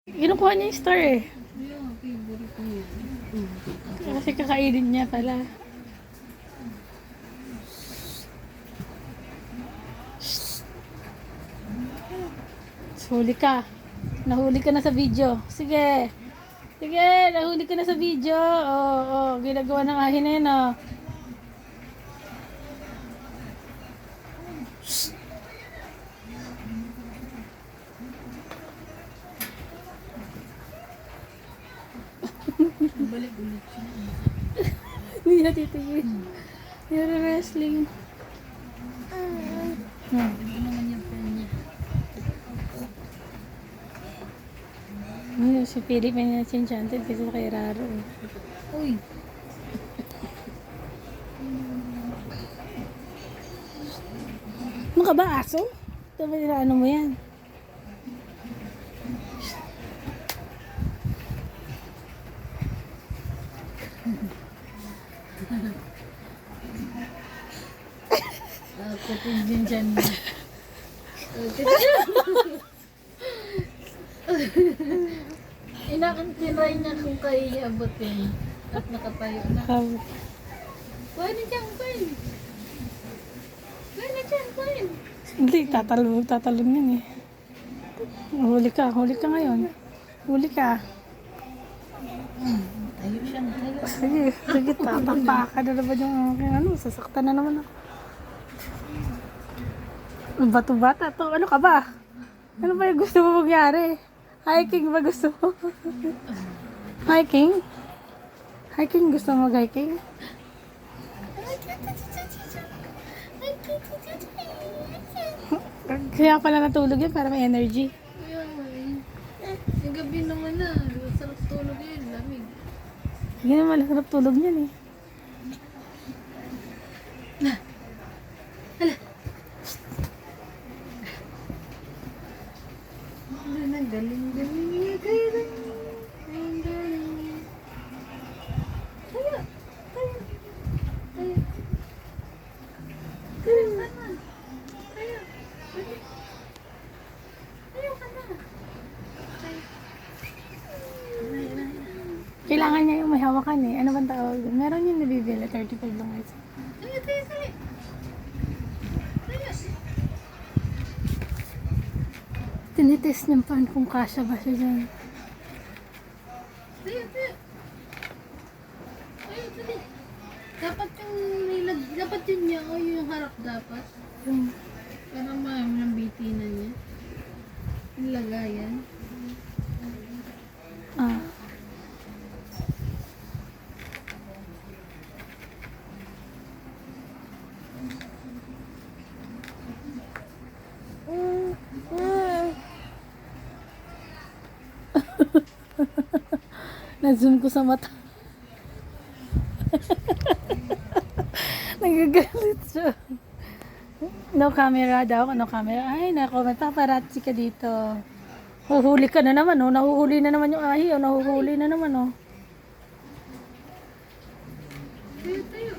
Kinukuha niya yung star eh. Yung favorite ko yun. Kasi kakainin niya pala. Huli ka. Nahuli ka na sa video. Sige. Sige, nahuli ka na sa video. Ginagawa ng ahin na yun, oh. Balik ulit siya. Hindi na titigil. You're wrestling. Ito naman yung friend niya. Si Philip ay na-enchanted kasi kay Raro. Uy! Ano ka ba, aso? Ito ba ano mo yan? Kapag din dyan niya. Tinry niya kung kaya iabutin. At nakatayo na. Kuha na dyan, kuha. Kuha na dyan, kuha. Hindi, tatalon yan eh. Huli ka ngayon. Huli ka. Tayo siya, tayo. Sige, tatampa ka na naman yung ano, sasaktan na naman ako. Bato-bata to, ano ka ba? Ano ba yung gusto mo mangyari? Hiking ba gusto mo? Hiking? Hiking, gusto mo mag-hiking? Kaya pala natulog yun para may energy. Kaya nga eh. Yung gabi naman na. Sarap tulog yun, lamig. Hindi naman sarap tulog niyan eh. Galing niya, galing. Ang galing. Tayo, tayo, tayo. Tayo ka na. Tayo. Tayo ka na. Tayo. Kailangan niya yung may hawakan eh. Ano bang tawag? Meron yung nabibili, 35 lang guys. Tayo, tayo, tayo. Tayo. Tinitest niya pa kung kasya ba siya dyan. Tayo, tayo. Tayo, tayo. Dapat yun niya o yung harap dapat. Yung, Para marami ng bitinan niya. Yung lagayan. ah. Na-zoom ko sa mata. Nagagalit siya. No camera daw. No camera. Ay, nako. May paparazzi ka dito. Huhuli ka na naman, oh. Nahuhuli na naman yung ahi, oh. Nahuhuli na naman, oh. Tayo, tayo.